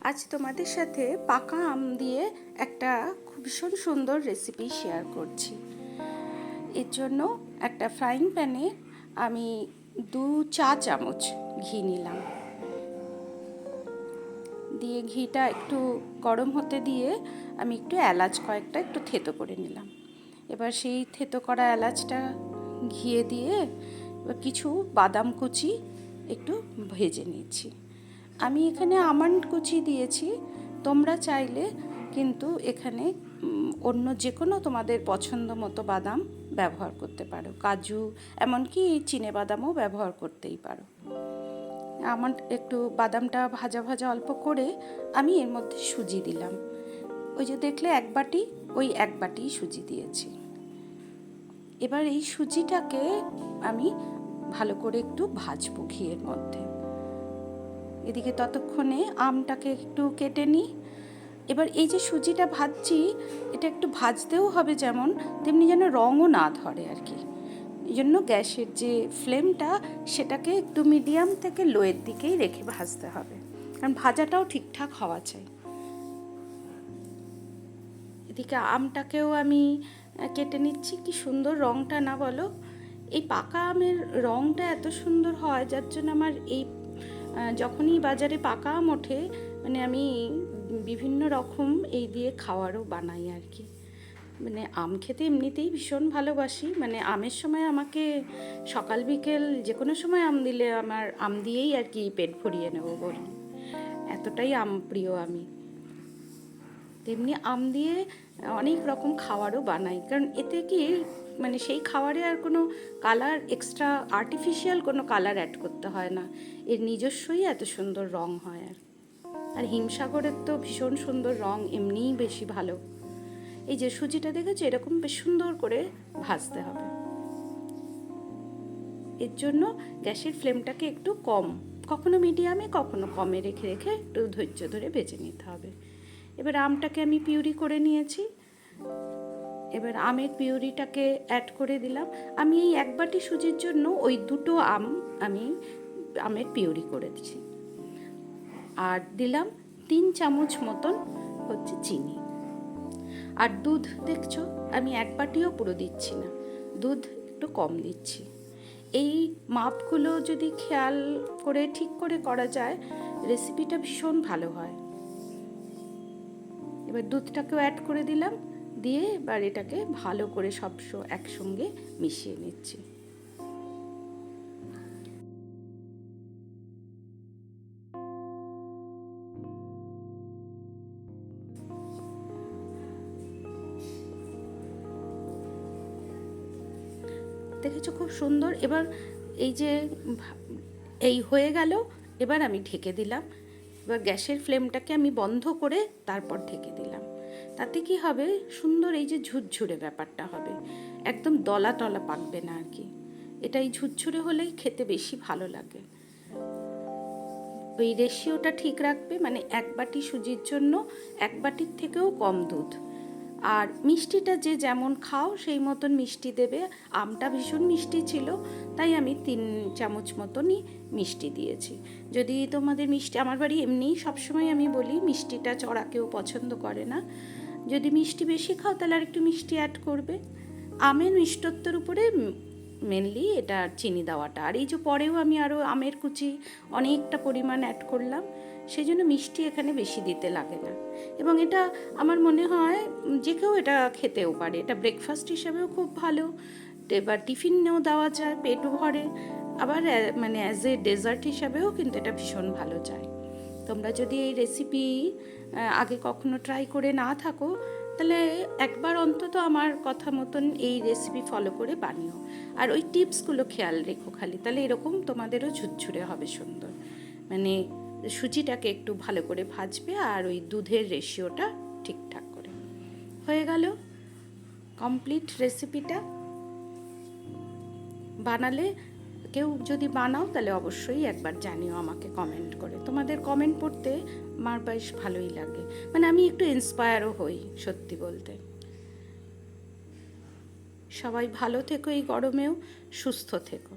আজ তোমাদের সাথে পাকা আম দিয়ে একটা খুব ভীষণ সুন্দর রেসিপি শেয়ার করছি। এর জন্য একটা ফ্রাইং প্যানে আমি 2 চা চামচ ঘি নিলাম, দিয়ে ঘিটা একটু গরম হতে দিয়ে আমি একটু এলাচ কয়েকটা একটু থেতো করে নিলাম। এবার সেই থেতো করা এলাচটা ঘিয়ে দিয়ে এবার কিছু বাদাম কুচি একটু ভেজে নিয়েছি। আমি এখানে আমন্ড কুচি দিয়েছি, তোমরা চাইলে কিন্তু এখানে অন্য যে কোনো তোমাদের পছন্দ মতো বাদাম ব্যবহার করতে পারো, কাজু, এমনকি চিনে বাদামও ব্যবহার করতেই পারো। আমার একটু বাদামটা ভাজা ভাজা অল্প করে আমি এর মধ্যে সুজি দিলাম। ওই যে দেখলে 1 বাটি, ওই 1 বাটি সুজি দিয়েছি। এবার এই সুজিটাকে আমি ভালো করে একটু ভাজবো ঘিয়ের মধ্যে। এদিকে ততক্ষণে আমটাকে একটু কেটে নিই। এবার এই যে সুজিটা ভাজছি, এটা একটু ভাজতেও হবে যেমন, তেমনি যেন রঙও না ধরে আর কি। এই জন্য গ্যাসের যে ফ্লেমটা সেটাকে একটু মিডিয়াম থেকে লোয়ের দিকেই রেখে ভাজতে হবে, কারণ ভাজাটাও ঠিকঠাক হওয়া চাই। এদিকে আমটাকেও আমি কেটে নিচ্ছি। কি সুন্দর রঙটা না বলো? এই পাকা আমের রঙটা এত সুন্দর হয়, যার জন্য আমার এই যখনই বাজারে পাকা আম ওঠে, মানে আমি বিভিন্ন রকম এই দিয়ে খাওয়ারও বানাই আর কি। মানে আম খেতে এমনিতেই ভীষণ ভালোবাসি। মানে আমের সময় আমাকে সকাল বিকেল যে কোনো সময় আম দিলে আমার আম দিয়েই আর কি পেট ভরিয়ে নেবো বলি, এতটাই আম প্রিয় আমি। তেমনি আম দিয়ে অনেক রকম খাবারও বানাই, কারণ এতে কি মানে সেই খাবারে আর কোনো কালার, এক্সট্রা আর্টিফিশিয়াল কোনো কালার অ্যাড করতে হয় না, এর নিজস্বই এত সুন্দর রং হয়। আর হিমসাগরের তো ভীষণ সুন্দর রং এমনিই বেশি ভালো। এই যে সুজিটা দেখেছো, এরকম বেশ সুন্দর করে ভাজতে হবে। এর জন্য গ্যাসের ফ্লেমটাকে একটু কম, কখনো মিডিয়ামে কখনো কমে রেখে রেখে একটু ধৈর্য ধরে ভেজে নিতে হবে। এবার আমটাকে আমি পিউরি করে নিয়েছি। এবার আমের পিউরিটাকে অ্যাড করে দিলাম। আমি এই 1 বাটি সুজির জন্য ওই 2টো আম আমি আমের পিউরি করেছি। আর দিলাম 3 চামচ মতন হচ্ছে চিনি। আর দুধ দেখছো আমি 1 বাটিও পুরো দিচ্ছি না, দুধ একটু কম দিচ্ছি। এই মাপগুলো যদি খেয়াল করে ঠিক করে করা যায়, রেসিপিটা ভীষণ ভালো হয়। এবার দুধটাকেও অ্যাড করে দিলাম, দিয়ে এবার এটাকে ভালো করে সব একসঙ্গে মিশিয়ে নিচ্ছি। দেখেছো খুব সুন্দর। এবার এই যে এই হয়ে গেল, এবার আমি ঢেকে দিলাম। এবার গ্যাসের ফ্লেমটাকে আমি বন্ধ করে তারপর ঢেকে দিলাম। তাতে কি হবে, সুন্দর এই যে ঝুরঝুরে ব্যাপারটা হবে, একদম দলা টলা পাকবে না আর কি। এটা এই ঝুরঝুরে হলেই খেতে বেশি ভালো লাগে। ওই রেশিওটা ঠিক রাখবে, মানে 1 বাটি সুজির জন্য 1 বাটির থেকেও কম দুধ। আর মিষ্টিটা যে যেমন খাও সেই মতন মিষ্টি দেবে। আমটা ভীষণ মিষ্টি ছিল, তাই আমি 3 চামচ মতনই মিষ্টি দিয়েছি। যদি তোমাদের মিষ্টি, আমার বাড়ি এমনিই সবসময় আমি বলি মিষ্টিটা চড়া কেউ পছন্দ করে না, যদি মিষ্টি বেশি খাও তাহলে আর একটু মিষ্টি অ্যাড করবে। আমের মিষ্টত্বের উপরে মেনলি এটা চিনি দেওয়াটা। আর এই যে পরেও আমি আরও আমের কুচি অনেকটা পরিমাণ অ্যাড করলাম, সেই জন্য মিষ্টি এখানে বেশি দিতে লাগে না। এবং এটা আমার মনে হয় যে কেউ এটা খেতেও পারে, এটা ব্রেকফাস্ট হিসাবেও খুব ভালো, এবার টিফিনেও দেওয়া যায়, পেটও ভরে। আবার মানে অ্যাজ এ ডেজার্ট হিসাবেও কিন্তু এটা ভীষণ ভালো যায়। তোমরা যদি এই রেসিপি আগে কখনো ট্রাই করে না থাকো, তাহলে একবার অন্তত আমার কথা মতন এই রেসিপি ফলো করে বানিও। আর ওই টিপসগুলো খেয়াল রেখো খালি, তাহলে এরকম তোমাদেরও ঝুরঝুরে হবে সুন্দর। মানে সুজিটাকে একটু ভালো করে ভাজবে আর ওই দুধের রেশিওটা ঠিকঠাক করে। হয়ে গেল কমপ্লিট রেসিপিটা। বানালে, কেউ যদি বানাও তাহলে অবশ্যই একবার জানিও আমাকে কমেন্ট করে। তোমাদের কমেন্ট পড়তে আমার বেশ ভালোই লাগে, মানে আমি একটু ইন্সপায়ারও হই সত্যি বলতে। সবাই ভালো থেকো, এই গরমেও সুস্থ থেকো।